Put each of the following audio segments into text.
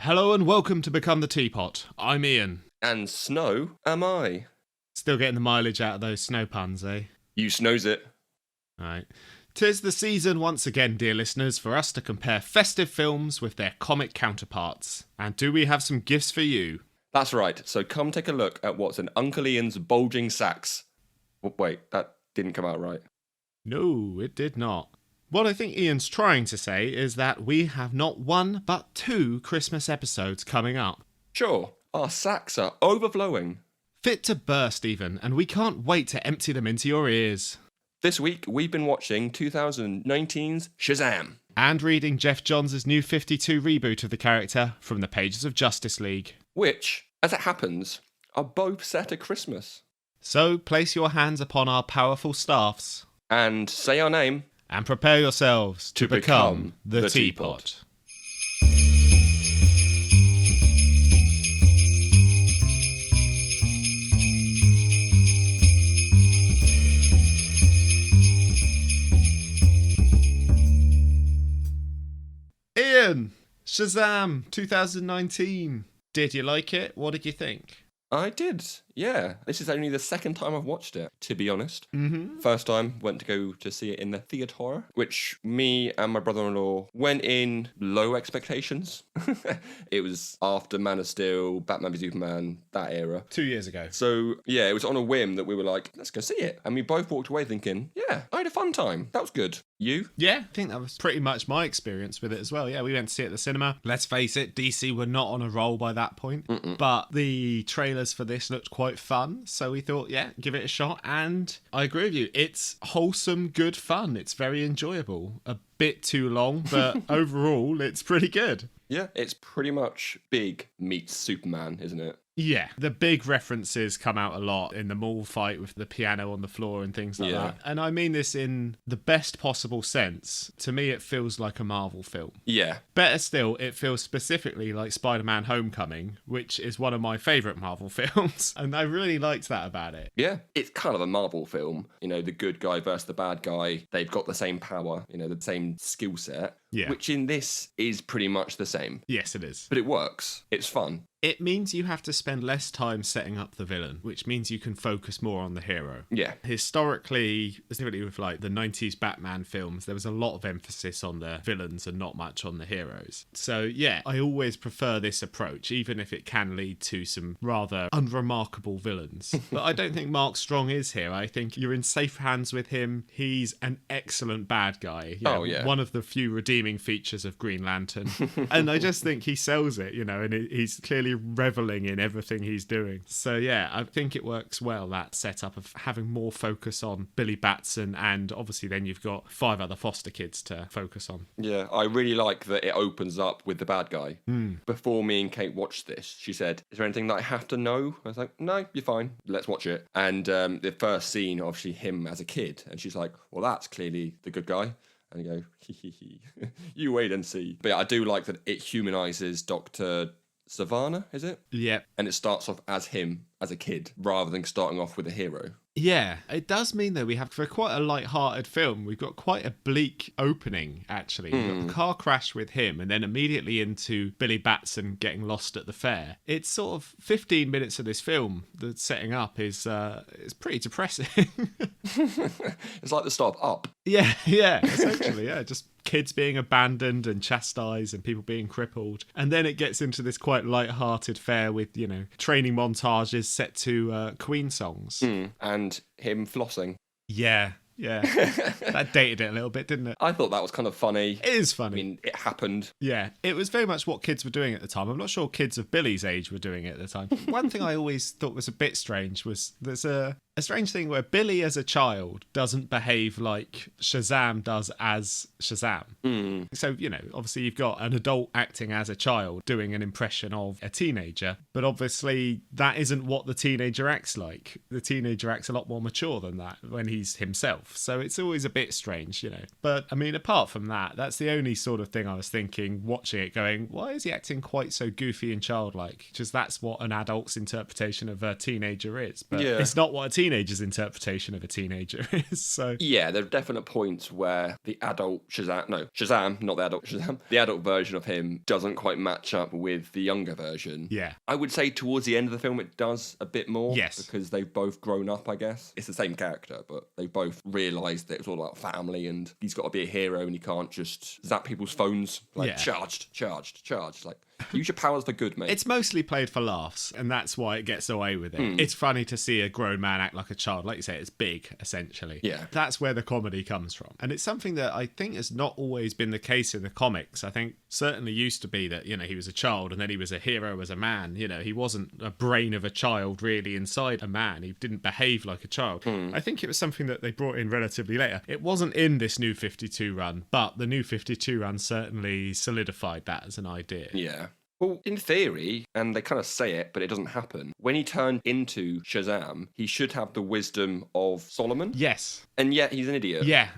Hello and welcome to Become the Teapot. I'm Iain. And snow am I. Still getting the mileage out of those snow puns, eh? You snows it. Right. 'Tis the season once again, dear listeners, for us to compare festive films with their comic counterparts. And do we have some gifts for you? That's right, so come take a look at what's in Uncle Ian's bulging sacks. Wait, that didn't come out right. No, it did not. What I think Ian's trying to say is that we have not one but two Christmas episodes coming up. Sure, our sacks are overflowing. Fit to burst even, and we can't wait to empty them into your ears. This week, we've been watching 2019's Shazam. And reading Geoff Johns' new 52 reboot of the character from the pages of Justice League. Which, as it happens, are both set at Christmas. So place your hands upon our powerful staffs. And say our name. And prepare yourselves to become the Teapot. Iain, Shazam 2019. Did you like it? What did you think? I did, yeah. This is only the second time I've watched it, to be honest. Mm-hmm. First time, went to go to see it in the theatre, which me and my brother-in-law went in low expectations. It was after Man of Steel, Batman v Superman, that era. 2 years ago. So, yeah, it was on a whim that we were like, let's go see it. And we both walked away thinking, yeah, I had a fun time. That was good. You? Yeah, I think that was pretty much my experience with it as well. Yeah, we went to see it at the cinema. Let's face it, DC were not on a roll by that point. But the trailers for this looked quite fun. So we thought, yeah, give it a shot. And I agree with you. It's wholesome, good fun. It's very enjoyable. A bit too long, but overall, it's pretty good. Yeah, it's pretty much Big meets Superman, isn't it? Yeah, the big references come out a lot in the mall fight with the piano on the floor and things like that. And I mean this in the best possible sense. To me, it feels like a Marvel film. Yeah. Better still, it feels specifically like Spider-Man Homecoming, which is one of my favourite Marvel films. And I really liked that about it. Yeah, it's kind of a Marvel film. You know, the good guy versus the bad guy. They've got the same power, you know, the same skill set. Yeah. Which in this is pretty much the same. Yes, it is. But it works. It's fun. It means you have to spend less time setting up the villain, which means you can focus more on the hero. Yeah. Historically, specifically with like the 90s Batman films, there was a lot of emphasis on the villains and not much on the heroes. So yeah, I always prefer this approach, even if it can lead to some rather unremarkable villains. But I don't think Mark Strong is here. I think you're in safe hands with him. He's an excellent bad guy. Oh, yeah. One of the few redeeming features of Green Lantern. And I just think he sells it, you know, and he's clearly reveling in everything he's doing. So yeah, I think it works well, that setup of having more focus on Billy Batson, and obviously then you've got 5 other foster kids to focus on. Yeah, I really like that it opens up with the bad guy. Before me and Kate watched this, she said, is there anything that I have to know? I was like, no, you're fine. Let's watch it. And the first scene, obviously him as a kid, and she's like, well, that's clearly the good guy. And you go, hee. You wait and see. But yeah, I do like that it humanizes Dr. Savannah, is it? Yeah. And it starts off as him as a kid rather than starting off with a hero. Yeah, it does mean though we have, for quite a light-hearted film, we've got quite a bleak opening actually. We've got the car crash with him and then immediately into Billy Batson getting lost at the fair. It's sort of 15 minutes of this film that's setting up is pretty depressing. It's like the start of Up. Yeah, essentially, yeah, just kids being abandoned and chastised and people being crippled. And then it gets into this quite light-hearted fair with, you know, training montages set to Queen songs. And him flossing. Yeah. That dated it a little bit, didn't it? I thought that was kind of funny. It is funny. I mean, it happened. Yeah, it was very much what kids were doing at the time. I'm not sure kids of Billy's age were doing it at the time. One thing I always thought was a bit strange was there's a strange thing where Billy as a child doesn't behave like Shazam does as Shazam. So, you know, obviously you've got an adult acting as a child doing an impression of a teenager, but obviously that isn't what the teenager acts like. The teenager acts a lot more mature than that when he's himself. So it's always a bit strange, you know. But, I mean, apart from that, that's the only sort of thing I was thinking, watching it, going, why is he acting quite so goofy and childlike? Just that's what an adult's interpretation of a teenager is. But it's not what a teenager's interpretation of a teenager is. So yeah, there are definite points where the adult Shazam, not the adult Shazam, the adult version of him doesn't quite match up with the younger version. Yeah. I would say towards the end of the film it does a bit more. Yes. Because they've both grown up, I guess. It's the same character, but they both realised that it's all about family and he's got to be a hero and he can't just zap people's phones. Like, Yeah. charged. Like, use your powers for good, mate. it's mostly played for laughs, and that's why it gets away with it. It's funny to see a grown man act like a child. Like you say, it's big, essentially. Yeah. That's where the comedy comes from. And it's something that I think has not always been the case in the comics. I think certainly used to be that, he was a child and then he was a hero as a man. He wasn't a brain of a child really inside a man. He didn't behave like a child. I think it was something that they brought in relatively later. It wasn't in this New 52 run, but the New 52 run certainly solidified that as an idea. Yeah. Well, in theory, and they kind of say it, but it doesn't happen, when he turned into Shazam, he should have the wisdom of Solomon. Yes. And yet he's an idiot. Yeah.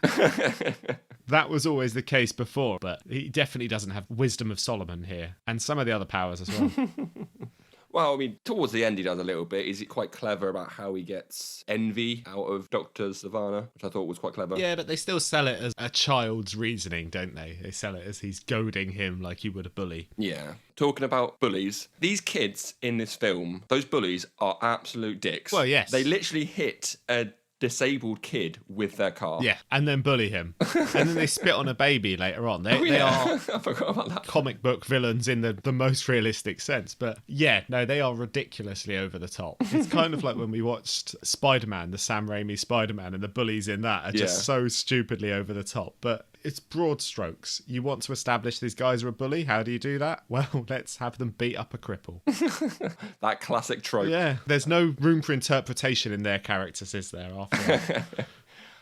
That was always the case before, but he definitely doesn't have wisdom of Solomon here. And some of the other powers as well. Well, I mean, towards the end he does a little bit. Is he quite clever about how he gets envy out of Dr. Savannah, which I thought was quite clever. Yeah, but they still sell it as a child's reasoning, don't they? They sell it as he's goading him like you would a bully. Yeah. Talking about bullies, these kids in this film, those bullies are absolute dicks. Well, yes. They literally hit a disabled kid with their car. Yeah, and then bully him. And then they spit on a baby later on. They are I forgot about that. comic book villains in the most realistic sense. But yeah, no, they are ridiculously over the top. It's kind of like when we watched Spider-Man, the Sam Raimi Spider-Man, and the bullies in that are just so stupidly over the top. But it's broad strokes. You want to establish these guys are a bully? How do you do that? Well, let's have them beat up a cripple. That classic trope. Yeah, there's no room for interpretation in their characters, is there, after all?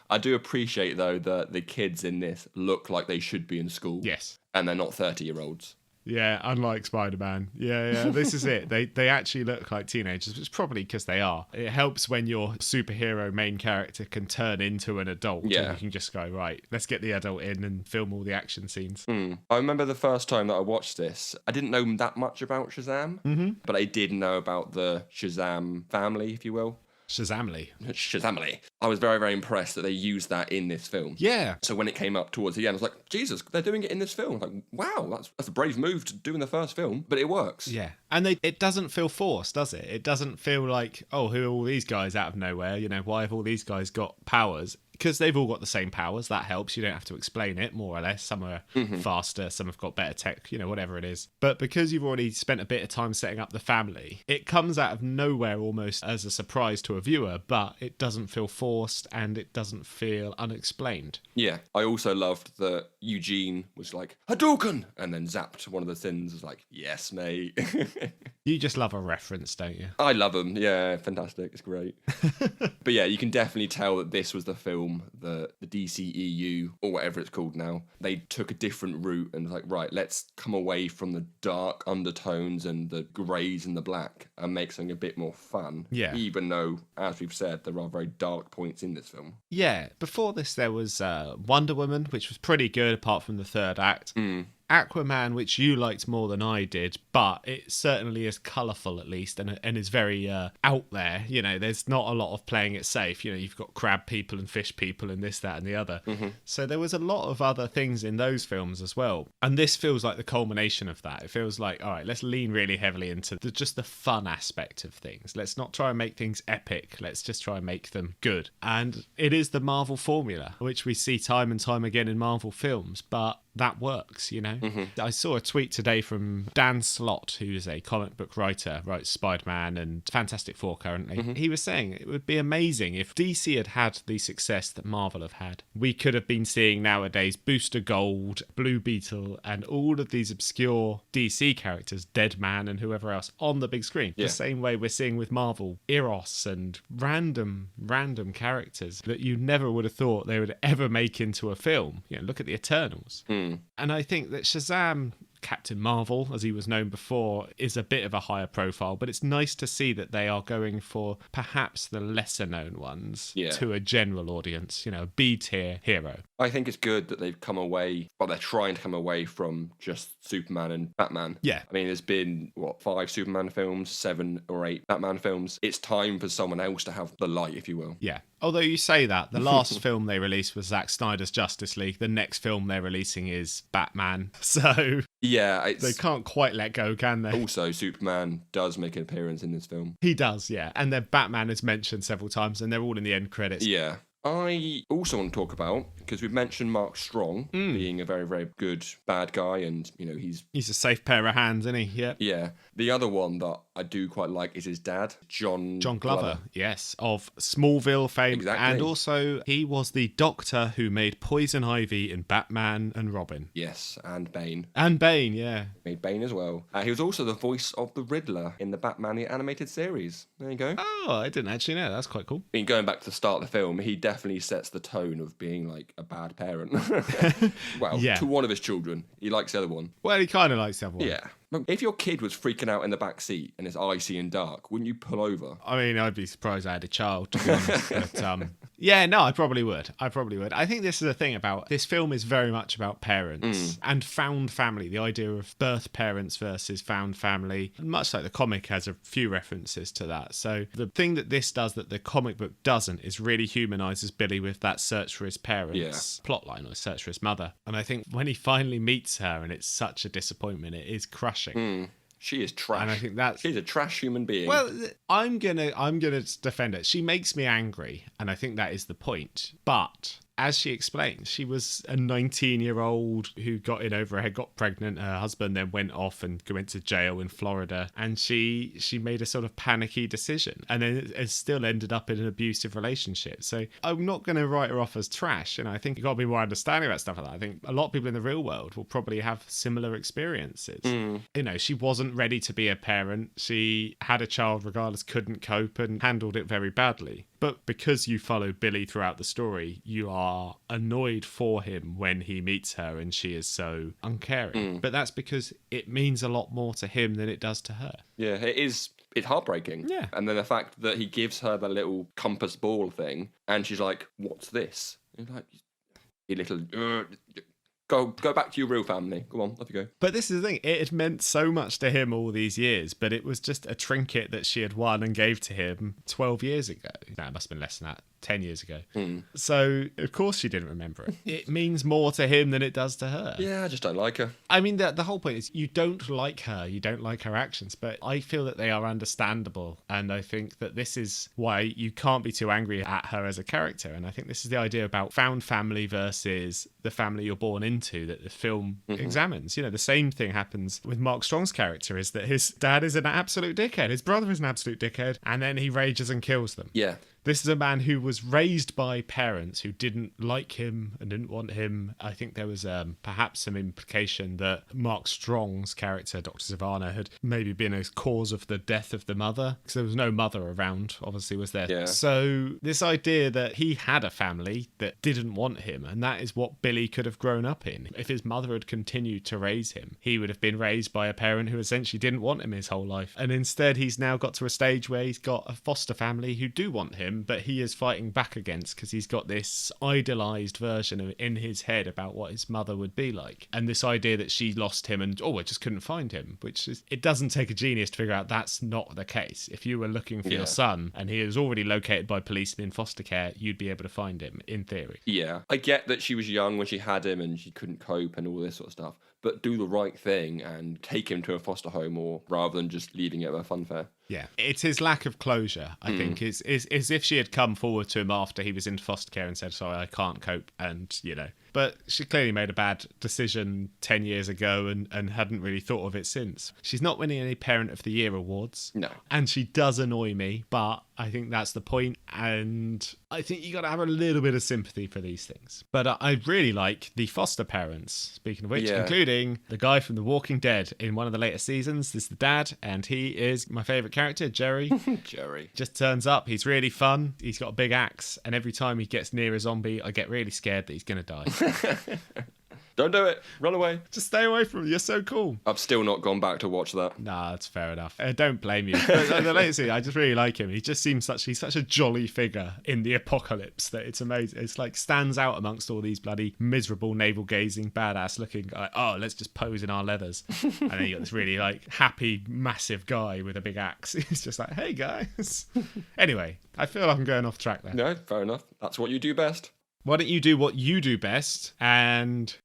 I do appreciate, though, that the kids in this look like they should be in school. Yes. And they're not 30-year-olds. Yeah, unlike Spider-Man. Yeah, this is it. They actually look like teenagers, which is probably because they are. It helps when your superhero main character can turn into an adult. Yeah. And you can just go, right, let's get the adult in and film all the action scenes. I remember the first time that I watched this, I didn't know that much about Shazam, but I did know about the Shazam family, if you will. Shazamly. Shazamly. I was very, very impressed that they used that in this film. Yeah. So when it came up towards the end, I was like, Jesus, they're doing it in this film. Like, wow, that's a brave move to do in the first film, but it works. Yeah. And it doesn't feel forced, does it? It doesn't feel like, oh, who are all these guys out of nowhere? Why have all these guys got powers? Because they've all got the same powers, that helps. You don't have to explain it, more or less. Some are faster, some have got better tech, whatever it is. But because you've already spent a bit of time setting up the family, it comes out of nowhere almost as a surprise to a viewer, but it doesn't feel forced and it doesn't feel unexplained. Yeah. I also loved that Eugene was like, Hadouken! And then zapped one of the things. Was like, yes, mate. You just love a reference, don't you? I love them. Yeah, fantastic. It's great. But yeah, you can definitely tell that this was the film the DCEU, or whatever it's called now, they took a different route and was like, right, let's come away from the dark undertones and the greys and the black and make something a bit more fun. Yeah. Even though, as we've said, there are very dark points in this film. Yeah. Before this, there was Wonder Woman, which was pretty good apart from the third act. Aquaman, which you liked more than I did, but it certainly is colourful at least and is very out there. There's not a lot of playing it safe. You've got crab people and fish people and this, that and the other. So there was a lot of other things in those films as well. And this feels like the culmination of that. It feels like, all right, let's lean really heavily into just the fun aspect of things. Let's not try and make things epic. Let's just try and make them good. And it is the Marvel formula, which we see time and time again in Marvel films, but that works, I saw a tweet today from Dan Slott, who's a comic book writer, writes Spider-Man and Fantastic Four currently. He was saying it would be amazing if DC had the success that Marvel have had. We could have been seeing nowadays Booster Gold, Blue Beetle, and all of these obscure DC characters, Deadman and whoever else, on the big screen. Yeah. The same way we're seeing with Marvel, Eros and random characters that you never would have thought they would ever make into a film. Look at the Eternals. And I think that Shazam Captain Marvel, as he was known before, is a bit of a higher profile, but it's nice to see that they are going for perhaps the lesser known ones to a general audience, a B-tier hero. I think it's good that they've come away, they're trying to come away from just Superman and Batman. Yeah. I mean, there's been, 5 Superman films, 7 or 8 Batman films. It's time for someone else to have the light, if you will. Yeah. Although you say that, the last film they released was Zack Snyder's Justice League. The next film they're releasing is Batman. So yeah, they can't quite let go, can they? Also, Superman does make an appearance in this film. He does, yeah. And then Batman is mentioned several times, and they're all in the end credits. Yeah. I also want to talk about, because we've mentioned Mark Strong being a very, very good bad guy, and, he's a safe pair of hands, isn't he? Yeah. Yeah. The other one that I do quite like is his dad, John Glover. Yes, of Smallville fame. Exactly. And also, he was the doctor who made Poison Ivy in Batman and Robin. Yes, and Bane. And Bane, yeah. Made Bane as well. He was also the voice of the Riddler in the Batman the animated series. There you go. Oh, I didn't actually know. That's quite cool. I mean, going back to the start of the film, he definitely sets the tone of being like a bad parent. Well, to one of his children. He likes the other one. Well, he kind of likes the other one. Yeah. If your kid was freaking out in the back seat and it's icy and dark, wouldn't you pull over? I mean, I'd be surprised I had a child, to be honest. But, yeah, no, I probably would. I think this is the thing about this film is very much about parents and found family. The idea of birth parents versus found family, much like the comic has a few references to that. So the thing that this does that the comic book doesn't is really humanises Billy with that search for his parents plotline, or search for his mother. And I think when he finally meets her and it's such a disappointment, it is crushing. She is trash. And I think she's a trash human being. Well, I'm gonna defend her. She makes me angry, and I think that is the point. But as she explains, she was a 19-year-old who got in over her head, got pregnant. Her husband then went off and went to jail in Florida, and she made a sort of panicky decision, and then it still ended up in an abusive relationship. So I'm not going to write her off as trash, and I think you've got to be more understanding about stuff like that. I think a lot of people in the real world will probably have similar experiences. She wasn't ready to be a parent. She had a child regardless, couldn't cope, and handled it very badly. But because you follow Billy throughout the story, you are annoyed for him when he meets her and she is so uncaring. But that's because it means a lot more to him than it does to her. Yeah, it is. It's heartbreaking. Yeah. And then the fact that he gives her the little compass ball thing, and she's like, "What's this?" And you're like, "You little." Go back to your real family. Go on, off you go. But this is the thing. It had meant so much to him all these years, but it was just a trinket that she had won and gave to him 12 years ago. No, it must have been less than that. 10 years ago. So, of course she didn't remember it. It means more to him than it does to her. Yeah, I just don't like her. I mean, the whole point is you don't like her, you don't like her actions, but I feel that they are understandable, and I think that this is why you can't be too angry at her as a character, and I think this is the idea about found family versus the family you're born into that the film examines. The same thing happens with Mark Strong's character, is that his dad is an absolute dickhead, his brother is an absolute dickhead, and then he rages and kills them. Yeah. This is a man who was raised by parents who didn't like him and didn't want him. I think there was perhaps some implication that Mark Strong's character, Dr. Savannah, had maybe been a cause of the death of the mother, because there was no mother around, obviously, was there? Yeah. So this idea that he had a family that didn't want him, and that is what Billy could have grown up in. If his mother had continued to raise him, he would have been raised by a parent who essentially didn't want him his whole life. And instead, he's now got to a stage where he's got a foster family who do want him, but he is fighting back against because he's got this idealized version of in his head about what his mother would be like, and this idea that she lost him and I just couldn't find him, which is, it doesn't take a genius to figure out that's not the case. If you were looking for your son and he was already located by police and in foster care, you'd be able to find him in theory. Yeah, I get that she was young when she had him and she couldn't cope and all this sort of stuff, but do the right thing and take him to a foster home, or rather than just leaving it at a fun fair. Yeah, it's his lack of closure, I think, is if she had come forward to him after he was in foster care and said, sorry, I can't cope, and, But she clearly made a bad decision 10 years ago and hadn't really thought of it since. She's not winning any Parent of the Year awards. No. And she does annoy me, but I think that's the point, and I think you got to have a little bit of sympathy for these things. But I really like the foster parents, speaking of which, including the guy from The Walking Dead in one of the later seasons. This is the dad, and he is my favourite character, Jerry. Jerry. Just turns up. He's really fun. He's got a big axe, and every time he gets near a zombie, I get really scared that he's going to die. Don't do it. Run away. Just stay away from him. You're so cool. I've still not gone back to watch that. Nah, that's fair enough. I don't blame you. But the latest thing, I just really like him. He just seems he's such a jolly figure in the apocalypse that it's amazing. It's like stands out amongst all these bloody miserable navel-gazing, badass-looking guy. Oh, let's just pose in our leathers. And then you got this really like happy, massive guy with a big axe. He's just like, hey guys. Anyway, I feel I'm going off track there. No, fair enough. That's what you do best. Why don't you do what you do best? And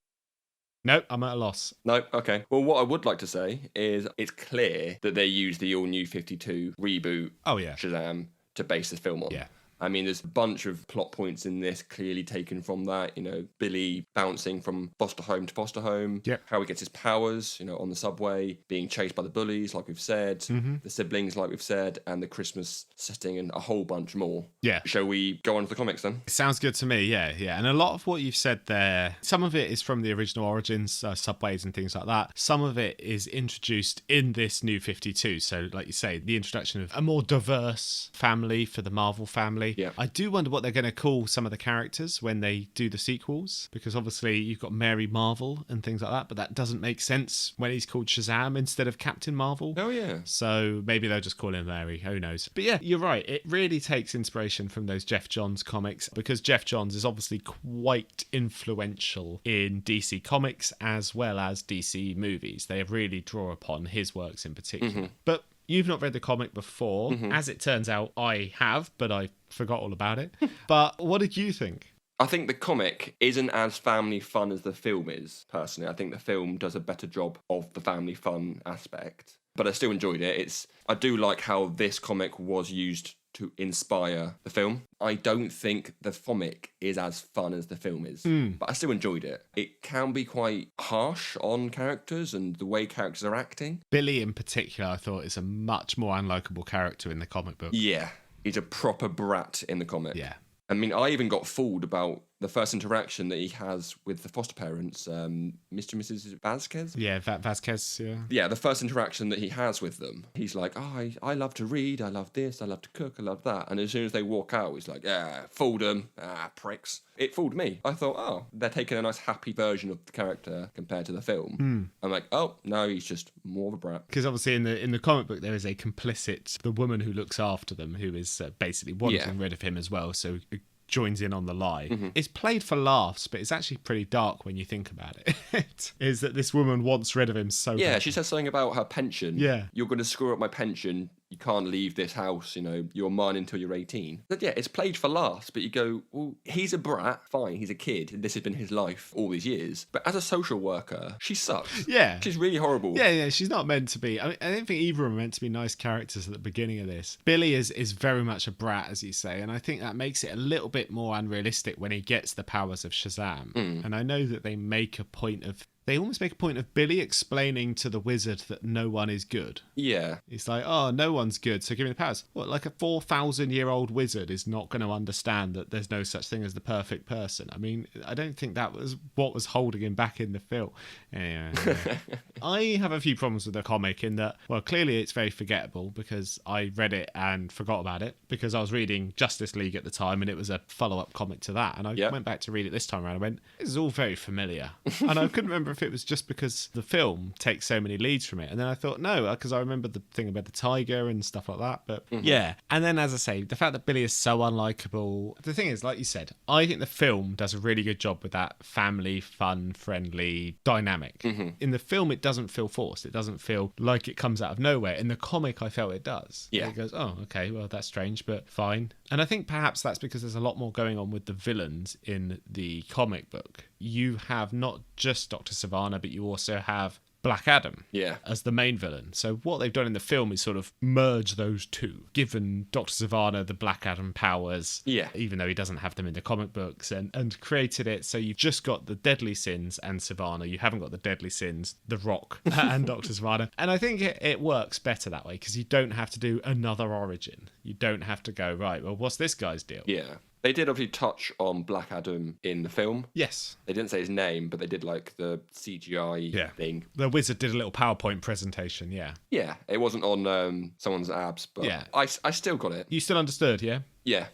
no, I'm at a loss. No, okay. Well, what I would like to say is it's clear that they used the all-new 52 reboot Shazam to base this film on. Yeah. I mean, there's a bunch of plot points in this clearly taken from that. You know, Billy bouncing from foster home to foster home. Yep. How he gets his powers, you know, on the subway, being chased by the bullies, like we've said, the siblings, like we've said, and the Christmas setting, and a whole bunch more. Yeah. Shall we go on to the comics then? It sounds good to me, yeah. And a lot of what you've said there, some of it is from the original Origins, subways and things like that. Some of it is introduced in this new 52. So, like you say, the introduction of a more diverse family for the Marvel family. Yeah. I do wonder what they're going to call some of the characters when they do the sequels, because obviously you've got Mary Marvel and things like that, but that doesn't make sense when he's called Shazam instead of Captain Marvel. Oh, yeah. So maybe they'll just call him Mary, who knows. But yeah, you're right. It really takes inspiration from those Geoff Johns comics, because Geoff Johns is obviously quite influential in DC comics as well as DC movies. They really draw upon his works in particular. But you've not read the comic before. As it turns out, I have, but I forgot all about it. But what did you think? I think the comic isn't as family fun as the film is, personally. I think the film does a better job of the family fun aspect. But I still enjoyed it. I do like how this comic was used to inspire the film. I don't think the comic is as fun as the film is, but I still enjoyed it. It can be quite harsh on characters and the way characters are acting. Billy in particular, I thought, is a much more unlikable character in the comic book. Yeah, he's a proper brat in the comic. Yeah. I mean, I even got fooled about the first interaction that he has with the foster parents, Mr. and Mrs. Vasquez. Yeah, Vasquez, yeah. Yeah, the first interaction that he has with them, he's like, oh, I love to read, I love this, I love to cook, I love that. And as soon as they walk out, he's like, fooled them, pricks. It fooled me. I thought, oh, they're taking a nice happy version of the character compared to the film. I'm like, oh, no, he's just more of a brat. Because obviously in the comic book, there is a complicit, the woman who looks after them, who is basically wanting rid of him as well, so joins in on the lie. It's played for laughs, but it's actually pretty dark when you think about it. Is that this woman wants rid of him so bad. She says something about her pension. Yeah. You're going to screw up my pension. You can't leave this house, you're mine until you're 18. But yeah, it's played for laughs, but you go, well, he's a brat, fine, he's a kid, this has been his life all these years. But as a social worker, she sucks. Yeah. She's really horrible. Yeah, she's not meant to be. I don't think either of them are meant to be nice characters at the beginning of this. Billy is very much a brat, as you say, and I think that makes it a little bit more unrealistic when he gets the powers of Shazam. And I know that they almost make a point of Billy explaining to the wizard that no one is good. Yeah. It's like, oh, no one's good, so give me the powers. What, like a 4,000-year-old wizard is not going to understand that there's no such thing as the perfect person? I mean, I don't think that was what was holding him back in the film. Anyway, I have a few problems with the comic in that, well, clearly it's very forgettable because I read it and forgot about it because I was reading Justice League at the time and it was a follow-up comic to that. And I went back to read it this time around and went, this is all very familiar. And I couldn't remember if it was just because the film takes so many leads from it. And then I thought, no, because I remember the thing about the tiger and stuff like that. But yeah. And then, as I say, the fact that Billy is so unlikable. The thing is, like you said, I think the film does a really good job with that family, fun, friendly dynamic. In the film, it doesn't feel forced. It doesn't feel like it comes out of nowhere. In the comic, I felt it does. Yeah. It goes, oh, okay, well, that's strange, but fine. And I think perhaps that's because there's a lot more going on with the villains in the comic book. You have not just Dr. Sivana, but you also have Black Adam as the main villain. So what they've done in the film is sort of merge those two, given Dr. Sivana the Black Adam powers, even though he doesn't have them in the comic books, and created it so you've just got the Deadly Sins and Sivana. You haven't got the Deadly Sins, The Rock, and Dr. Sivana. And I think it works better that way because you don't have to do another origin. You don't have to go, right, well, what's this guy's deal? Yeah. They did obviously touch on Black Adam in the film. Yes. They didn't say his name, but they did like the CGI thing. The wizard did a little PowerPoint presentation, Yeah, it wasn't on someone's abs, but I still got it. You still understood, yeah? Yeah.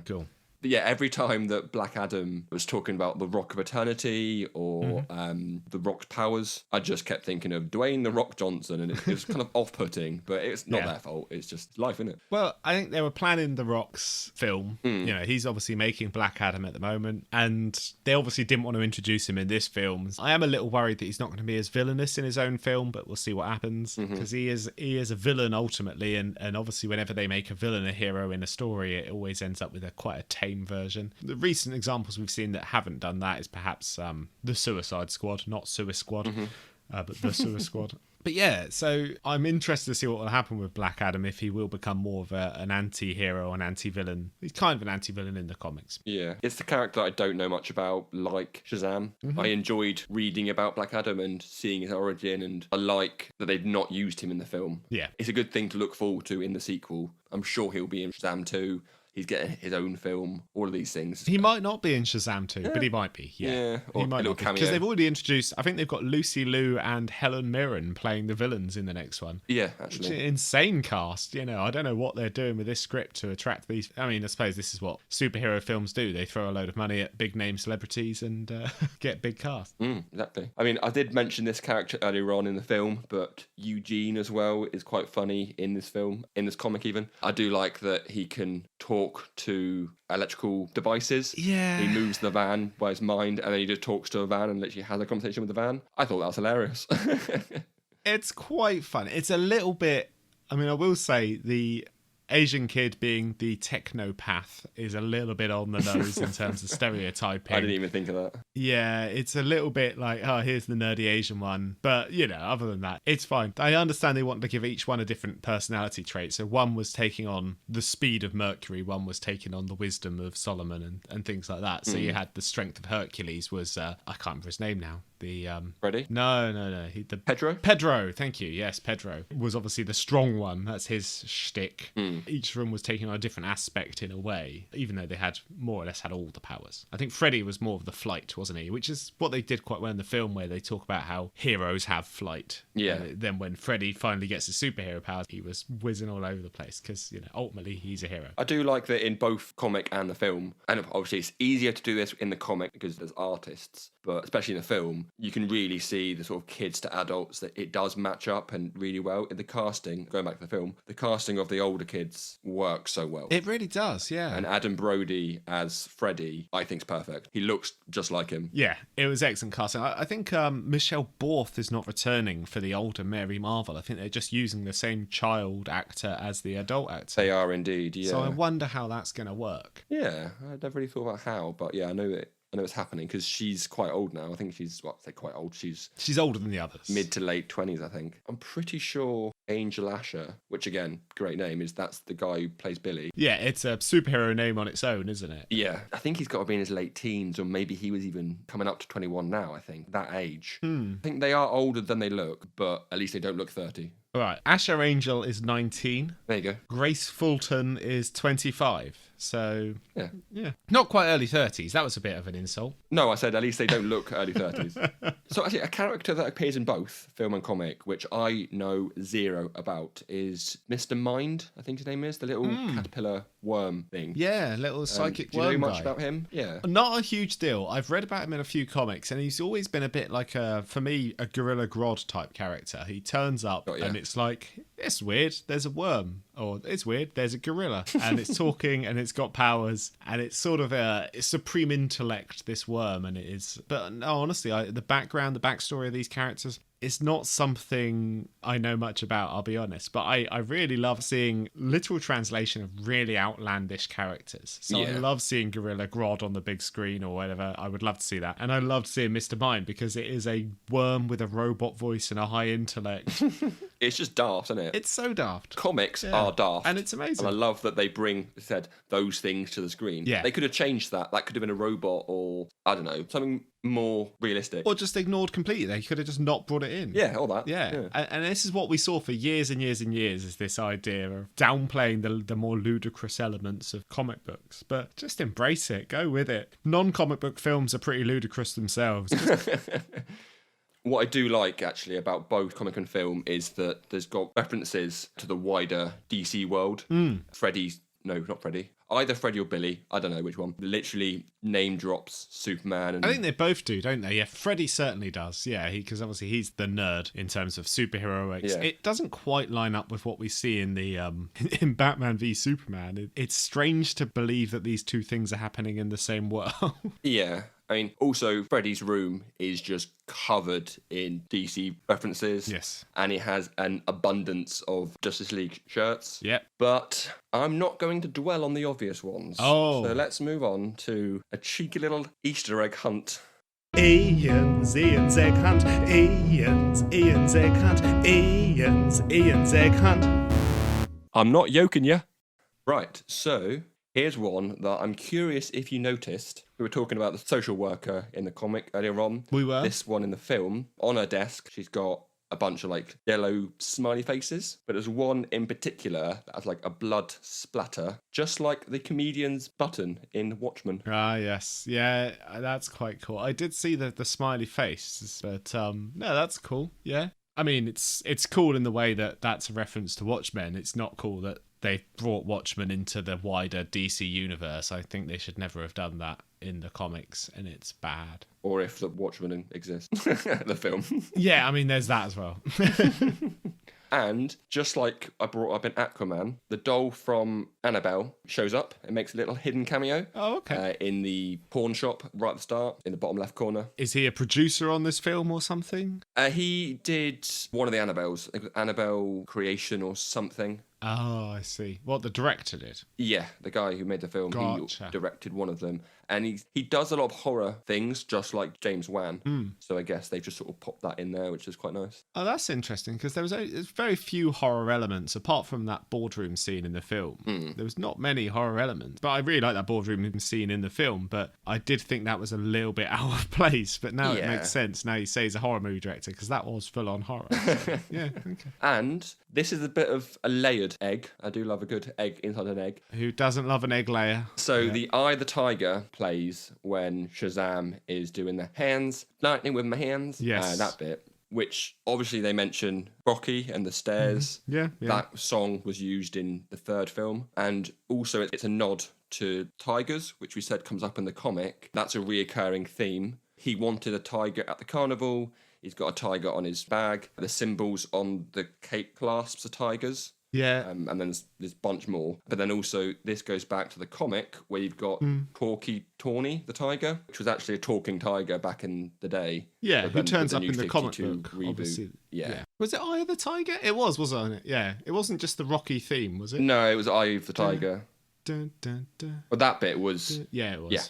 Cool. But yeah, every time that Black Adam was talking about the Rock of Eternity or the Rock's powers, I just kept thinking of Dwayne the Rock Johnson, and it was kind of off-putting, but it's not their fault. It's just life, isn't it? Well, I think they were planning The Rock's film. You know, he's obviously making Black Adam at the moment, and they obviously didn't want to introduce him in this film. I am a little worried that he's not going to be as villainous in his own film, but we'll see what happens, because he is a villain ultimately, and obviously whenever they make a villain a hero in a story, it always ends up with quite a tame version. The recent examples we've seen that haven't done that is perhaps the Suicide Squad, not Suicide Squad, but the Suicide Squad. But yeah, so I'm interested to see what will happen with Black Adam, if he will become more of an anti-hero, an anti-villain. He's kind of an anti-villain in the comics. Yeah, it's the character I don't know much about, like Shazam. I enjoyed reading about Black Adam and seeing his origin, and I like that they've not used him in the film. Yeah. It's a good thing to look forward to in the sequel. I'm sure he'll be in Shazam 2. He's getting his own film, all of these things. He might not be in Shazam 2, but he might be. Yeah, or he might a little not be, cameo. because they've already introduced. I think they've got Lucy Liu and Helen Mirren playing the villains in the next one. Yeah, Which is actually. an insane cast. You know, I don't know what they're doing with this script to attract these. I mean, I suppose this is what superhero films do. They throw a load of money at big name celebrities and get big cast. Exactly. I mean, I did mention this character earlier on in the film, but Eugene as well is quite funny in this film, in this comic even. I do like that he can talk to electrical devices. Yeah. He moves the van by his mind, and then he just talks to a van and literally has a conversation with the van. I thought that was hilarious. It's quite fun. It's a little bit. I mean, I will say the Asian kid being the technopath is a little bit on the nose in terms of stereotyping. I didn't even think of that. Yeah, it's a little bit like, oh, here's the nerdy Asian one. But, you know, other than that, it's fine. I understand they want to give each one a different personality trait. So one was taking on the speed of Mercury, one was taking on the wisdom of Solomon and things like that. So you had the strength of Hercules was, I can't remember his name now. The Freddy? No. Pedro? Pedro, thank you. Yes, Pedro was obviously the strong one. That's his shtick. Each of them was taking on a different aspect in a way, even though they had more or less had all the powers. I think Freddy was more of the flight, wasn't he? Which is what they did quite well in the film, where they talk about how heroes have flight. Yeah. Then when Freddy finally gets his superhero powers, he was whizzing all over the place because, you know, ultimately he's a hero. I do like that in both comic and the film, and obviously it's easier to do this in the comic because there's artists, but especially in the film, you can really see the sort of kids to adults that it does match up and really well. In the casting, going back to the film, the casting of the older kids works so well. It really does, yeah. And Adam Brody as Freddy, I think, is perfect. He looks just like him. Yeah, it was excellent casting. I think Michelle Borth is not returning for the older Mary Marvel. I think they're just using the same child actor as the adult actor. They are indeed, yeah. So I wonder how that's going to work. Yeah, I never really thought about how, but yeah, I know it's happening because she's quite old now. I think she's, quite old. She's older than the others. Mid to late 20s, I think. I'm pretty sure Angel Asher, which again, great name, that's the guy who plays Billy. Yeah, it's a superhero name on its own, isn't it? Yeah. I think he's got to be in his late teens, or maybe he was even coming up to 21 now, I think. That age. I think they are older than they look, but at least they don't look 30. All right. Asher Angel is 19. There you go. Grace Fulton is 25. So, yeah. Not quite early 30s. That was a bit of an insult. No, I said at least they don't look early 30s. So actually, a character that appears in both film and comic, which I know zero about, is Mr. Mind, I think his name is, the little caterpillar worm thing. Yeah, little psychic worm Do you know much guy. about him? Yeah. Not a huge deal. I've read about him in a few comics, and he's always been a bit like, for me, a Gorilla Grodd type character. He turns up, and it's like, it's weird, there's a worm. Or it's weird, there's a gorilla. And it's talking, and it's got powers, and it's sort of a supreme intellect, this worm, and it is... But no, honestly, the backstory of these characters... It's not something I know much about, I'll be honest. But I really love seeing literal translation of really outlandish characters. So I love seeing Gorilla Grodd on the big screen or whatever. I would love to see that. And I loved seeing Mr. Mind because it is a worm with a robot voice and a high intellect. It's just daft, isn't it? It's so daft. Comics are daft. And it's amazing. And I love that they bring, those things to the screen. Yeah. They could have changed that. That could have been a robot or, I don't know, something more realistic. Or just ignored completely. They could have just not brought it in. Yeah, all that. Yeah. And this is what we saw for years and years and years, is this idea of downplaying the more ludicrous elements of comic books. But just embrace it. Go with it. Non-comic book films are pretty ludicrous themselves. What I do like, actually, about both comic and film is that there's got references to the wider DC world. Freddy's... No, not Freddy. either Freddy or Billy, I don't know which one, literally name drops Superman. And I think they both do, don't they? Yeah, Freddy certainly does. Yeah, because obviously he's the nerd in terms of superheroics. Yeah. It doesn't quite line up with what we see in the in Batman v Superman. It's strange to believe that these two things are happening in the same world. Yeah. I mean, also, Freddy's room is just covered in DC references. Yes. And he has an abundance of Justice League shirts. Yep. But I'm not going to dwell on the obvious ones. Oh. So let's move on to a cheeky little Easter egg hunt. Iain's egg hunt. Iain's egg hunt. Iain's egg hunt. I'm not yoking you. Right, so here's one that I'm curious if you noticed. We were talking about the social worker in the comic earlier on. We were. This one in the film, on her desk, she's got a bunch of like yellow smiley faces, but there's one in particular that has like a blood splatter, just like the comedian's button in Watchmen. Ah, yes. Yeah, that's quite cool. I did see the smiley face, but no, that's cool. Yeah. I mean, it's cool in the way that that's a reference to Watchmen. It's not cool that they've brought Watchmen into the wider DC universe. I think they should never have done that in the comics, and it's bad. Or if the Watchmen exists, the film. Yeah, I mean, there's that as well. And just like I brought up in Aquaman, the doll from Annabelle shows up and makes a little hidden cameo. Oh, okay. In the pawn shop right at the start, in the bottom left corner. Is he a producer on this film or something? He did one of the Annabelles, I think it was Annabelle Creation or something. Oh, I see. What, the director did? Yeah, the guy who made the film, Gotcha. He directed one of them. And he does a lot of horror things, just like James Wan. So I guess they've just sort of popped that in there, which is quite nice. Oh, that's interesting, because there's very few horror elements, apart from that boardroom scene in the film. There was not many horror elements. But I really like that boardroom scene in the film, but I did think that was a little bit out of place. But now it makes sense. Now you say he's a horror movie director, because that was full-on horror. So, yeah, okay. And this is a bit of a layered egg. I do love a good egg inside an egg. Who doesn't love an egg layer? So the Eye of the Tiger plays when Shazam is doing the hands, lightning with my hands. Yes. That bit, which obviously they mention Rocky and the stairs. Yeah. That song was used in the third film. And also it's a nod to tigers, which we said comes up in the comic. That's a reoccurring theme. He wanted a tiger at the carnival. He's got a tiger on his bag. The symbols on the cape clasps are tigers. Yeah. And then there's a bunch more. But then also, this goes back to the comic where you've got Corky Tawny, the tiger, which was actually a talking tiger back in the day. Yeah, But who then turns with up the in new the comic 52 book, reboot. obviously. Yeah. Was it Eye of the Tiger? It wasn't it? Yeah. It wasn't just the Rocky theme, was it? No, it was Eye of the Tiger. Dun, dun, dun, But that bit was yeah, it was. Yeah.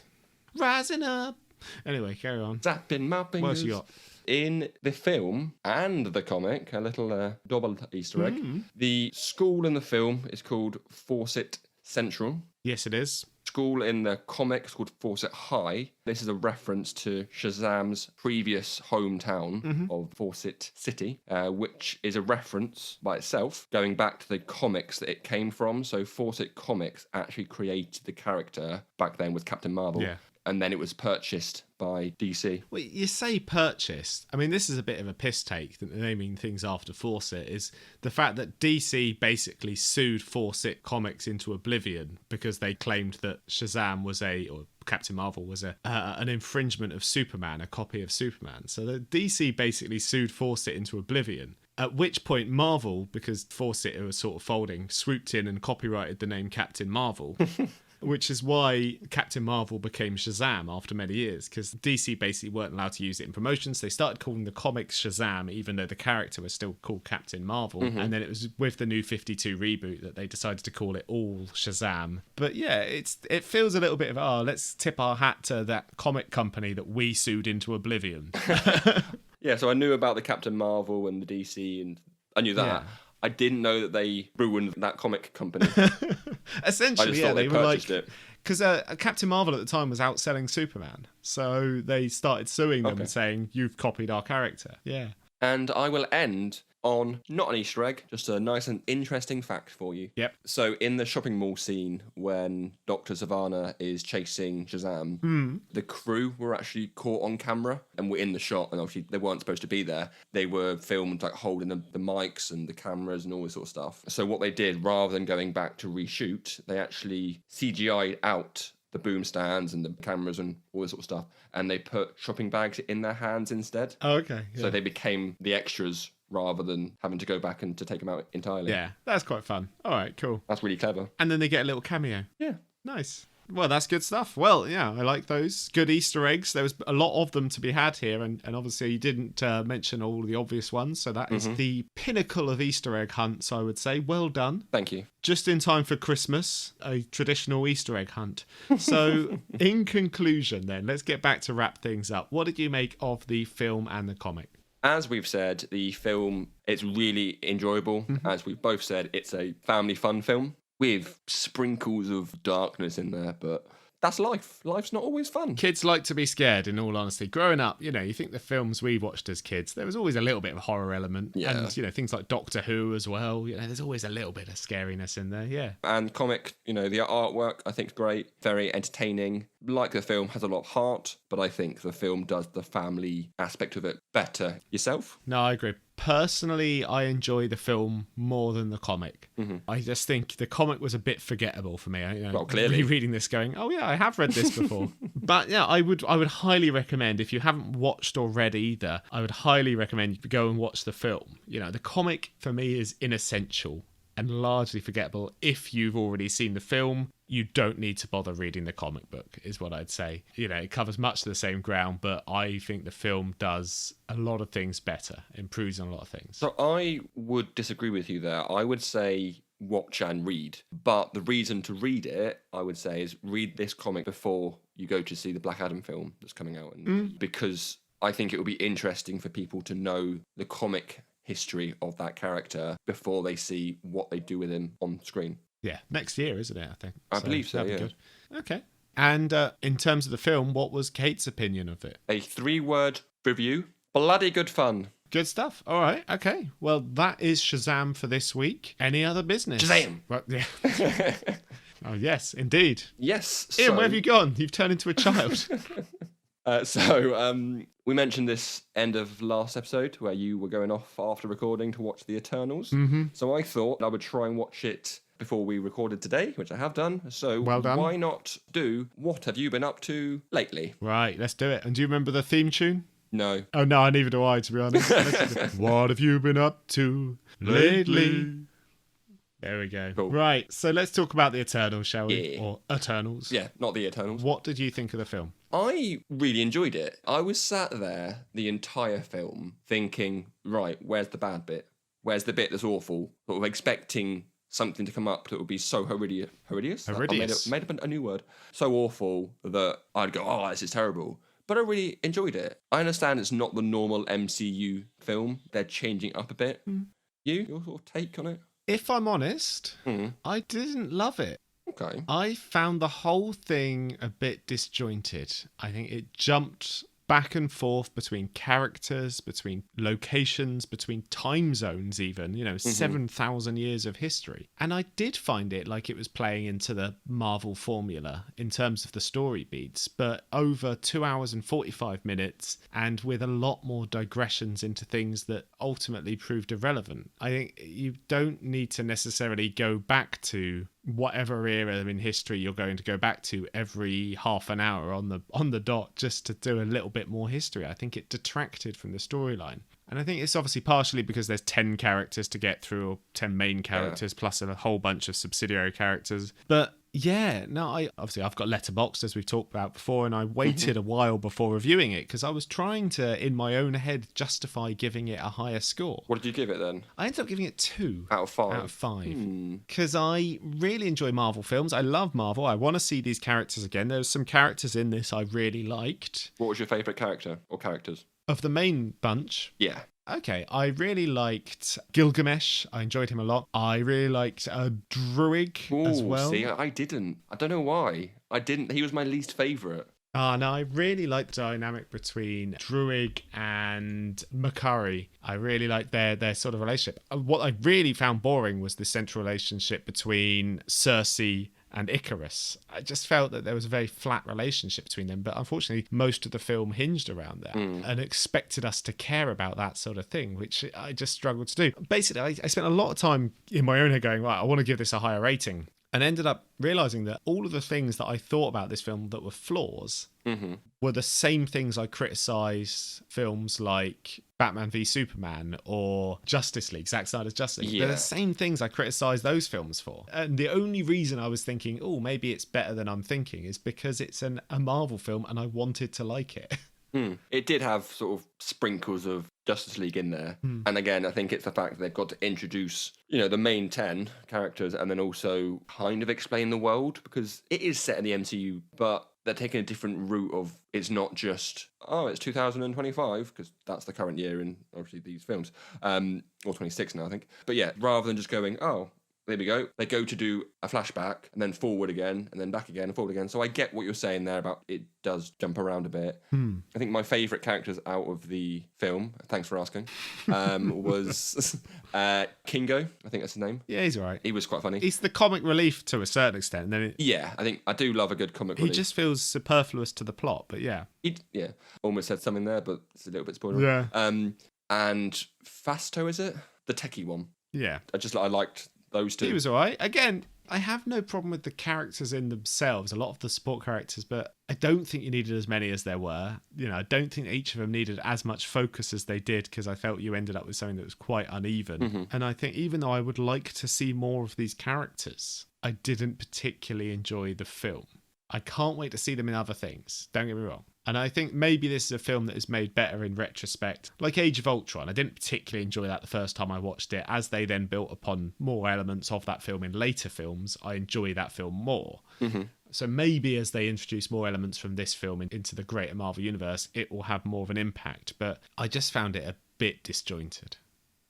Rising up. Anyway, carry on. zapping my fingers. What else you got? In the film and the comic, a little double Easter egg. The school in the film is called Fawcett Central. Yes, it is. School in the comic is called Fawcett High. This is a reference to Shazam's previous hometown of Fawcett City, which is a reference by itself going back to the comics that it came from. So Fawcett Comics actually created the character back then with Captain Marvel. Yeah. And then it was purchased by DC. Well, you say purchased. I mean, this is a bit of a piss take that naming things after Fawcett is the fact that DC basically sued Fawcett Comics into oblivion because they claimed that Shazam was or Captain Marvel was an infringement of Superman, a copy of Superman. So the DC basically sued Fawcett into oblivion. At which point Marvel, because Fawcett was sort of folding, swooped in and copyrighted the name Captain Marvel. Which is why Captain Marvel became Shazam after many years, because DC basically weren't allowed to use it in promotions. They started calling the comics Shazam, even though the character was still called Captain Marvel. And then it was with the new 52 reboot that they decided to call it all Shazam. But yeah, it feels a little bit of, let's tip our hat to that comic company that we sued into oblivion. Yeah, so I knew about the Captain Marvel and the DC, and I knew that. Yeah. I didn't know that they ruined that comic company. Essentially, I just yeah, thought they they were like, purchased it. because Captain Marvel at the time was outselling Superman, so they started suing them and saying, "You've copied our character." Yeah. And I will end on not an Easter egg, just a nice and interesting fact for you. Yep. So in the shopping mall scene when Dr. Savannah is chasing Shazam, the crew were actually caught on camera and were in the shot, and obviously they weren't supposed to be there. They were filmed like holding the mics and the cameras and all this sort of stuff. So what they did, rather than going back to reshoot, they actually CGI'd out the boom stands and the cameras and all this sort of stuff, and they put shopping bags in their hands instead. Oh, okay. Yeah. So they became the extras rather than having to go back and to take them out entirely. Yeah, that's quite fun. All right, cool. That's really clever. And then they get a little cameo. Yeah. Nice. Well, that's good stuff. Well, yeah, I like those. Good Easter eggs. There was a lot of them to be had here, and obviously you didn't mention all the obvious ones, so that is the pinnacle of Easter egg hunts, I would say. Well done. Thank you. Just in time for Christmas, a traditional Easter egg hunt. So, in conclusion then, let's get back to wrap things up. What did you make of the film and the comic? As we've said, the film is really enjoyable. As we've both said, it's a family fun film with sprinkles of darkness in there, but that's life. Life's not always fun. Kids like to be scared, in all honesty. Growing up, you think the films we watched as kids, there was always a little bit of a horror element. Yeah. And, things like Doctor Who as well. There's always a little bit of scariness in there, yeah. And comic, the artwork I think is great, very entertaining. Like the film, has a lot of heart, but I think the film does the family aspect of it better. Yourself? No, I agree. Personally, I enjoy the film more than the comic. I just think the comic was a bit forgettable for me. Well, clearly. Reading this going, oh yeah, I have read this before. But yeah, I would highly recommend, if you haven't watched or read either, I would highly recommend you go and watch the film. The comic for me is inessential and largely forgettable. If you've already seen the film, you don't need to bother reading the comic book, is what I'd say. It covers much of the same ground, but I think the film does a lot of things better, improves on a lot of things. So I would disagree with you there. I would say watch and read. But the reason to read it, I would say, is read this comic before you go to see the Black Adam film that's coming out. Because I think it would be interesting for people to know the comic history of that character before they see what they do with him on screen. Yeah, next year, isn't it, I think? I believe so, that'd yeah. be good. Okay. And in terms of the film, what was Kate's opinion of it? A 3-word review. Bloody good fun. Good stuff. All right. Okay. Well, that is Shazam for this week. Any other business? Shazam! Well, yeah. Oh, yes, indeed. Yes. Ian, where have you gone? You've turned into a child. We mentioned this end of last episode where you were going off after recording to watch The Eternals. So I thought I would try and watch it before we recorded today, which I have done. So well done. Why not do What Have You Been Up To Lately? Right, let's do it. And do you remember the theme tune? No. Oh, no, neither do I, to be honest. What have you been up to lately? There we go. Cool. Right, so let's talk about the Eternals, shall we? Yeah. Or Eternals. Yeah, not The Eternals. What did you think of the film? I really enjoyed it. I was sat there the entire film thinking, right, where's the bad bit? Where's the bit that's awful? Sort of expecting something to come up that would be so horrendous. Horrendous. I made up a new word. So awful that I'd go, oh, this is terrible. But I really enjoyed it. I understand it's not the normal MCU film. They're changing up a bit. Your sort of take on it? If I'm honest, I didn't love it. Okay. I found the whole thing a bit disjointed. I think it jumped back and forth between characters, between locations, between time zones even, 7,000 years of history. And I did find it like it was playing into the Marvel formula in terms of the story beats, but over 2 hours and 45 minutes and with a lot more digressions into things that ultimately proved irrelevant. I think you don't need to necessarily go back to whatever era in history you're going to go back to every half an hour on the dot just to do a little bit more history. I think it detracted from the storyline. And I think it's obviously partially because there's 10 characters to get through, or 10 main characters, plus a whole bunch of subsidiary characters. But yeah, no, I've got Letterboxd, as we've talked about before, and I waited a while before reviewing it because I was trying to, in my own head, justify giving it a higher score. What did you give it then? I ended up giving it 2 out of 5. Out of 5. Because I really enjoy Marvel films. I love Marvel. I want to see these characters again. There's some characters in this I really liked. What was your favourite character or characters? Of the main bunch? Yeah. Okay, I really liked Gilgamesh. I enjoyed him a lot. I really liked Druig as well. See, I didn't. I don't know why. I didn't. He was my least favourite. No, I really liked the dynamic between Druig and Makari. I really liked their sort of relationship. What I really found boring was the central relationship between Cersei and Icarus. I just felt that there was a very flat relationship between them, but unfortunately most of the film hinged around that and expected us to care about that sort of thing, which I just struggled to do. Basically, I spent a lot of time in my own head going, right, I want to give this a higher rating, and ended up realizing that all of the things that I thought about this film that were flaws were the same things I criticise films like Batman v Superman or Justice League, Zack Snyder's Justice League. Yeah. They're the same things I criticise those films for. And the only reason I was thinking, oh, maybe it's better than I'm thinking, is because it's a Marvel film and I wanted to like it. It did have sort of sprinkles of Justice League in there. And again, I think it's the fact that they've got to introduce, the main 10 characters and then also kind of explain the world, because it is set in the MCU, but they're taking a different route of, it's not just, it's 2025, because that's the current year in, obviously, these films. Or 26 now, I think. But yeah, rather than just going, there we go. They go to do a flashback and then forward again and then back again and forward again. So I get what you're saying there about it does jump around a bit. I think my favourite characters out of the film, thanks for asking, was Kingo. I think that's his name. Yeah, he's all right. He was quite funny. He's the comic relief to a certain extent. And then Yeah, I think I do love a good comic relief. he just feels superfluous to the plot, but yeah. Yeah, almost said something there, but it's a little bit spoiler. Yeah. And Fasto, is it? The techie one. Yeah. I liked those two. He was all right. Again, I have no problem with the characters in themselves, a lot of the support characters, but I don't think you needed as many as there were. I don't think each of them needed as much focus as they did, because I felt you ended up with something that was quite uneven. And I think even though I would like to see more of these characters, I didn't particularly enjoy the film. I can't wait to see them in other things, don't get me wrong. And I think maybe this is a film that is made better in retrospect. Like Age of Ultron, I didn't particularly enjoy that the first time I watched it. As they then built upon more elements of that film in later films, I enjoy that film more. So maybe as they introduce more elements from this film into the greater Marvel universe, it will have more of an impact. But I just found it a bit disjointed,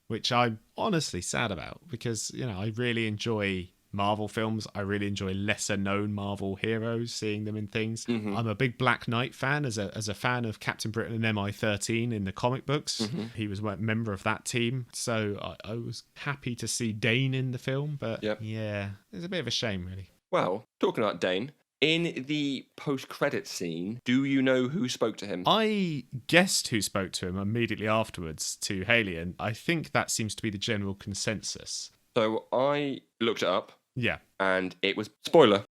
which I'm honestly sad about, because, I really enjoy Marvel films. I really enjoy lesser known Marvel heroes, seeing them in things. I'm a big Black Knight fan, as a fan of Captain Britain and MI-13 in the comic books. He was a member of that team, so I was happy to see Dane in the film, but yeah, it's a bit of a shame, really. Well, talking about Dane, in the post-credit scene, do you know who spoke to him? I guessed who spoke to him immediately afterwards to Haley, and I think that seems to be the general consensus. So I looked it up. Yeah. And it was spoiler.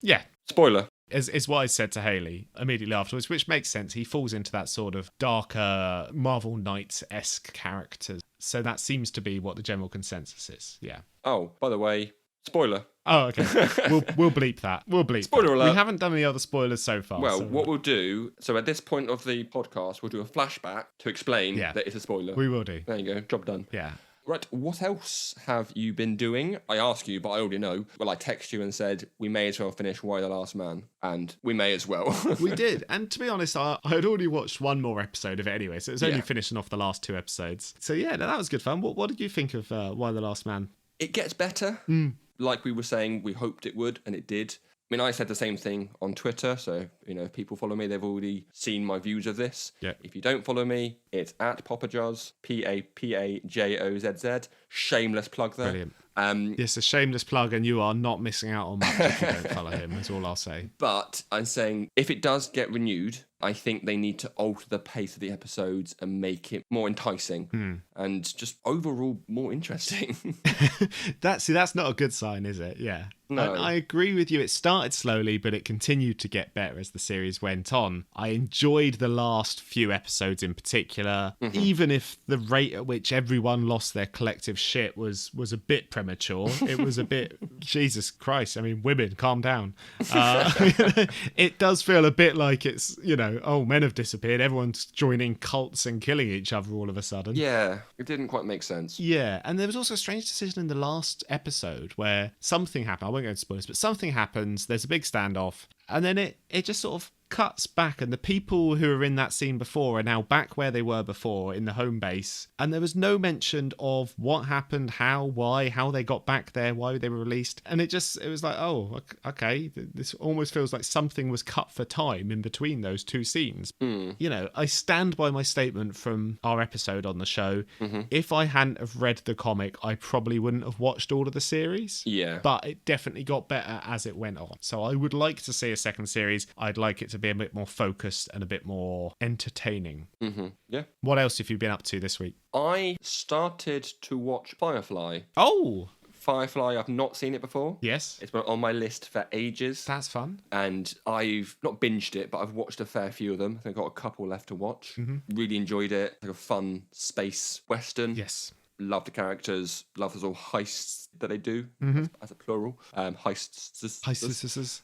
Yeah. Spoiler. Is what I said to Haley immediately afterwards, which makes sense. He falls into that sort of darker Marvel Knights-esque character. So that seems to be what the general consensus is. Yeah. Oh, by the way, spoiler. Oh, okay. We'll bleep that. We'll bleep Spoiler that. alert. We haven't done any other spoilers so far. Well, so what we'll do, so at this point of the podcast, we'll do a flashback to explain that it's a spoiler. We will do. There you go. Job done. Yeah. Right, what else have you been doing? I asked you, but I already know. Well, I texted you and said, we may as well finish Why the Last Man. And we may as well. We did. And to be honest, I had already watched one more episode of it anyway, so it was only finishing off the last 2 episodes. So yeah, that was good fun. What did you think of Why the Last Man? It gets better. Like we were saying, we hoped it would, and it did. I mean, I said the same thing on Twitter, so, if people follow me, they've already seen my views of this. Yeah. If you don't follow me, it's at Papajozz, Papajozz. Shameless plug there. Brilliant. It's a shameless plug, and you are not missing out on much if you don't follow him, is all I'll say. But I'm saying, if it does get renewed, I think they need to alter the pace of the episodes and make it more enticing and just overall more interesting. That's not a good sign, is it? Yeah. No. I agree with you. It started slowly, but it continued to get better as the series went on. I enjoyed the last few episodes in particular, even if the rate at which everyone lost their collective shit was a bit premature. It was a bit, Jesus Christ. I mean, women, calm down. It does feel a bit like it's, men have disappeared. Everyone's joining cults and killing each other all of a sudden. Yeah, it didn't quite make sense. Yeah, and there was also a strange decision in the last episode where something happened. I won't go into spoilers, but something happens. There's a big standoff, and then it just sort of cuts back, and the people who were in that scene before are now back where they were before in the home base, and there was no mention of what happened, how, why, how they got back there, why they were released. And it was like, oh, okay, this almost feels like something was cut for time in between those two scenes. You know, I stand by my statement from our episode on the show. If I hadn't have read the comic, I probably wouldn't have watched all of the series. Yeah. But it definitely got better as it went on. So I would like to see a second series. I'd like it to be a bit more focused and a bit more entertaining. Yeah. What else have you been up to this week? I started to watch Firefly. Oh! Firefly, I've not seen it before. Yes. It's been on my list for ages. That's fun. And I've not binged it, but I've watched a fair few of them. I think I've got a couple left to watch. Really enjoyed it. Like a fun space western. Yes. Love the characters. Love the sort of heists that they do, as a plural. Heists.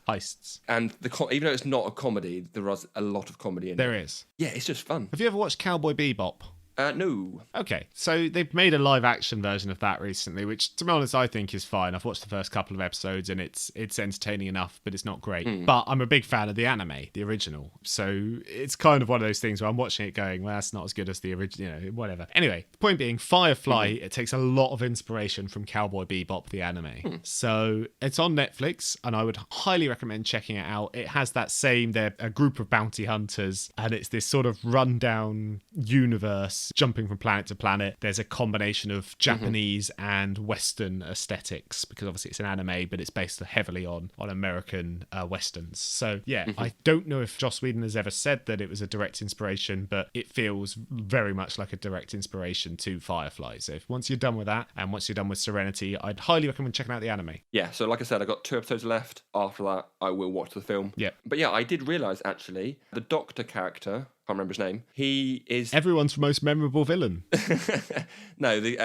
Heists. And even though it's not a comedy, there is a lot of comedy in it. There is. Yeah, it's just fun. Have you ever watched Cowboy Bebop? No. Okay, so they've made a live action version of that recently, which, to be honest, I think is fine. I've watched the first couple of episodes and it's entertaining enough, but it's not great. But I'm a big fan of the anime, the original. So it's kind of one of those things where I'm watching it going, well, that's not as good as the original, you know, whatever. Anyway, the point being, Firefly, it takes a lot of inspiration from Cowboy Bebop, the anime. So it's on Netflix, and I would highly recommend checking it out. It has that same, they're a group of bounty hunters, and it's this sort of rundown universe jumping from planet to planet. There's a combination of Japanese and Western aesthetics, because obviously it's an anime, but it's based heavily on American Westerns. So yeah, I don't know if Joss Whedon has ever said that it was a direct inspiration, but it feels very much like a direct inspiration to Firefly. So once you're done with that, and once you're done with Serenity, I'd highly recommend checking out the anime. Yeah, so like I said, I've got 2 episodes left. After that, I will watch the film. Yeah. But yeah, I did realise, actually, the Doctor character, can't remember his name, he is... Everyone's most memorable villain. No, the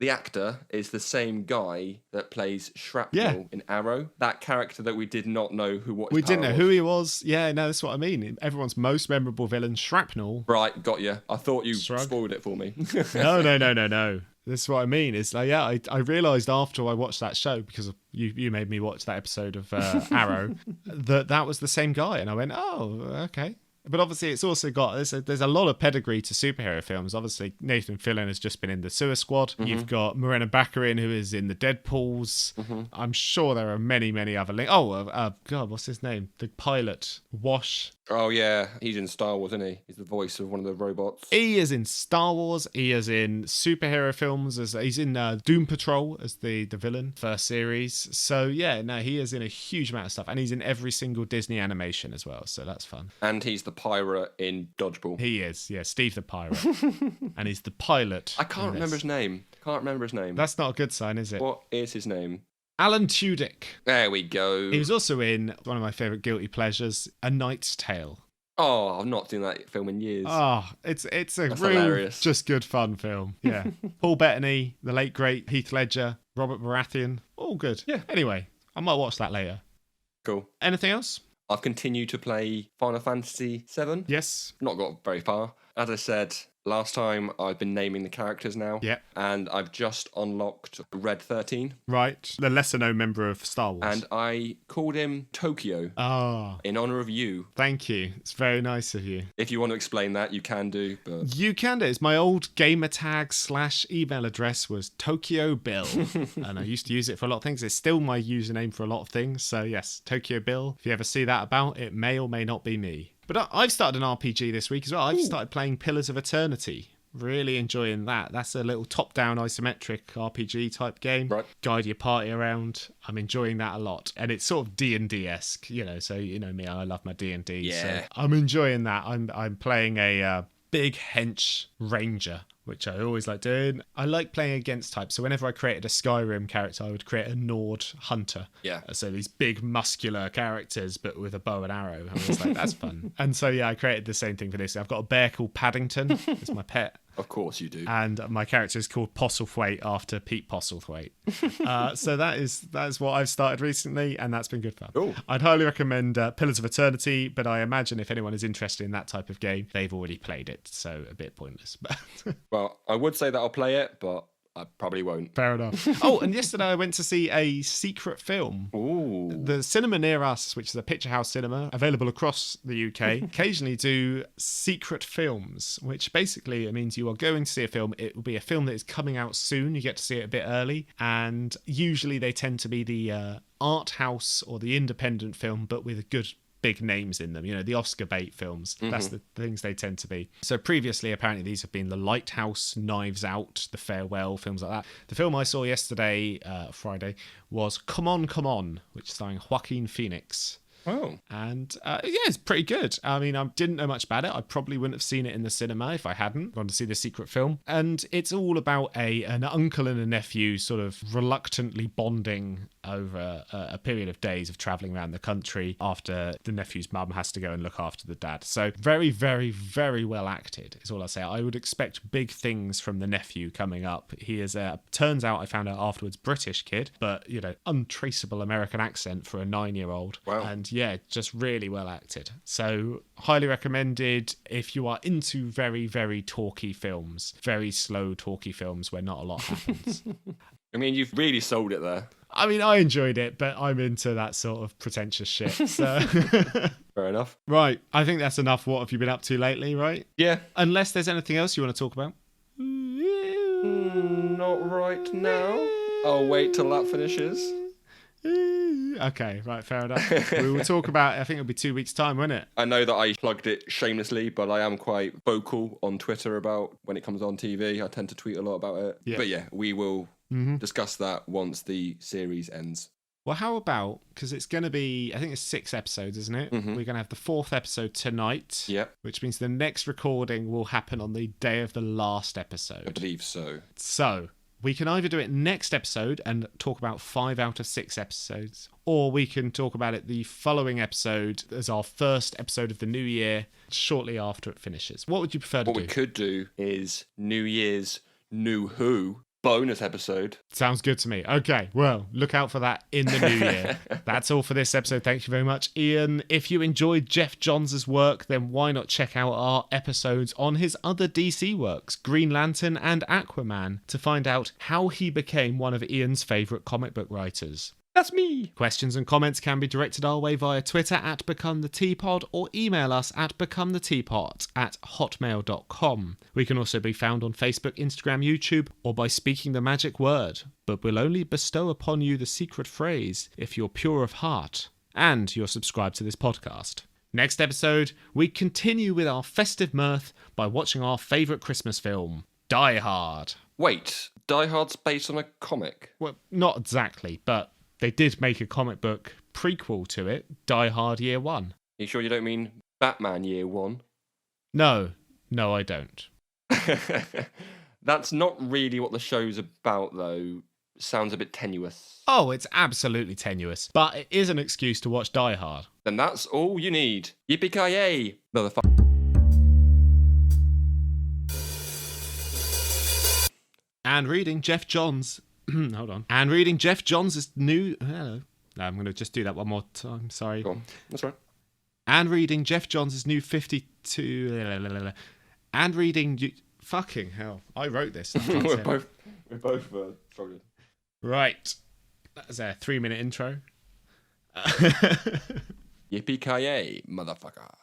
actor is the same guy that plays Shrapnel in Arrow. That character that we did not know what his We didn't power know was. who he was. Yeah, no, that's what I mean. Everyone's most memorable villain, Shrapnel. Right, got you. I thought you Shrug. spoiled it for me. No. This is what I mean. It's like, yeah, I realised after I watched that show, because you made me watch that episode of Arrow, that was the same guy. And I went, oh, okay. But obviously it's also got, there's a lot of pedigree to superhero films. Obviously Nathan Fillion has just been in the Suicide Squad. You've got Morena Baccarin, who is in the Deadpools. I'm sure there are many, many other links. God, what's his name? The pilot, Wash. Oh yeah, he's in Star Wars, isn't he? He's the voice of one of the robots. He is in Star Wars. He is in superhero films. He's in Doom Patrol as the villain, first series. So yeah, no, he is in a huge amount of stuff. And he's in every single Disney animation as well. So that's fun. And he's the pirate in Dodgeball. He is, yeah, Steve the pirate. And he's the pilot. I can't remember his name. That's not a good sign, is it? What is his name? Alan Tudyk. There we go. He was also in one of my favourite guilty pleasures, A Knight's Tale. Oh, I've not seen that film in years. Oh, it's a That's real, hilarious. just good fun film. Yeah. Paul Bettany, the late great Heath Ledger, Robert Baratheon, all good. Yeah. Anyway, I might watch that later. Cool. Anything else? I've continued to play Final Fantasy VII. Yes. Not got very far. As I said last time, I've been naming the characters now. Yeah. And I've just unlocked Red 13. Right. The lesser known member of Star Wars. And I called him Tokyo in honour of you. Thank you. It's very nice of you. If you want to explain that, you can do. But You can do. It's my old gamer tag / email address was Tokyo Bill. And I used to use it for a lot of things. It's still my username for a lot of things. So yes, Tokyo Bill. If you ever see that about, it may or may not be me. But I've started an RPG this week as well. I've started playing Pillars of Eternity. Really enjoying that. That's a little top-down isometric RPG type game. Right. Guide your party around. I'm enjoying that a lot. And it's sort of D&D-esque, you know. So, you know me, I love my D&D. Yeah. So I'm enjoying that. I'm playing a big hench ranger, which I always like doing. I like playing against types. So whenever I created a Skyrim character, I would create a Nord hunter. Yeah. So these big muscular characters, but with a bow and arrow. I was like, that's fun. And so, yeah, I created the same thing for this. I've got a bear called Paddington. It's my pet. of course you do. And my character is called Postlethwaite after Pete Postlethwaite. So that is what I've started recently, and that's been good fun. Cool. I'd highly recommend Pillars of Eternity, but I imagine if anyone is interested in that type of game, they've already played it, so a bit pointless. Well, I would say that I'll play it, but I probably won't. Fair enough. Oh, and yesterday I went to see a secret film. Ooh. The cinema near us, which is a picture house cinema available across the UK, occasionally do secret films, which basically it means you are going to see a film. It will be a film that is coming out soon. You get to see it a bit early. And usually they tend to be the art house or the independent film, but with a good big names in them, the Oscar bait films. That's the things they tend to be. So previously, apparently, these have been The Lighthouse, Knives Out, The Farewell, films like that. The film I saw yesterday, Friday, was Come On, Come On, which is starring Joaquin Phoenix. Oh. And it's pretty good. I mean, I didn't know much about it. I probably wouldn't have seen it in the cinema if I hadn't gone to see the secret film. And it's all about an uncle and a nephew sort of reluctantly bonding over a period of days of traveling around the country after the nephew's mum has to go and look after the dad. So very, very, very well acted is all I'll say. I would expect big things from the nephew coming up. He is turns out, I found out afterwards, British kid, but, untraceable American accent for a 9-year-old. Wow. And yeah, just really well acted. So highly recommended if you are into very, very talky films, very slow talky films where not a lot happens. I mean, you've really sold it there. I mean, I enjoyed it, but I'm into that sort of pretentious shit. So. Fair enough. Right. I think that's enough. What have you been up to lately, right? Yeah. Unless there's anything else you want to talk about. Not right now. I'll wait till that finishes. Okay, right, fair enough. We will talk about, I think it'll be 2 weeks' time, won't it? I know that I plugged it shamelessly, but I am quite vocal on Twitter about when it comes on TV. I tend to tweet a lot about it. Yeah. But yeah, we will discuss that once the series ends. Well, how about, because it's going to be, I think it's 6 episodes, isn't it? We're going to have the 4th episode tonight. Yep. Which means the next recording will happen on the day of the last episode. I believe so. So, we can either do it next episode and talk about 5 out of 6 episodes, or we can talk about it the following episode as our first episode of the new year, shortly after it finishes. What would you prefer to do? What we could do is New Year's New Who bonus episode. Sounds good to me. Okay, well, look out for that in the new year. That's all for this episode. Thank you very much, Iain. If you enjoyed Geoff Johns' work, then why not check out our episodes on his other DC works, Green Lantern and Aquaman, to find out how he became one of Iain's favourite comic book writers. That's me. Questions and comments can be directed our way via Twitter at becometheteapot or email us at becometheteapot@hotmail.com. We can also be found on Facebook, Instagram, YouTube, or by speaking the magic word. But we'll only bestow upon you the secret phrase if you're pure of heart and you're subscribed to this podcast. Next episode, we continue with our festive mirth by watching our favourite Christmas film, Die Hard. Wait, Die Hard's based on a comic? Well, not exactly, but they did make a comic book prequel to it, Die Hard Year One. You sure you don't mean Batman Year One? No, I don't. That's not really what the show's about, though. Sounds a bit tenuous. Oh, it's absolutely tenuous, but it is an excuse to watch Die Hard. Then that's all you need. Yippee-ki-yay, motherfucker. And reading Geoff Johns... Hold on. And reading Geoff Johns' new... Hello. No, I'm going to just do that one more time. Sorry. Go on. That's right. And reading Geoff Johns' new 52... And reading... Fucking hell. I wrote this. We're both struggling. Right. That's a 3-minute intro. Yippee-ki-yay, motherfucker.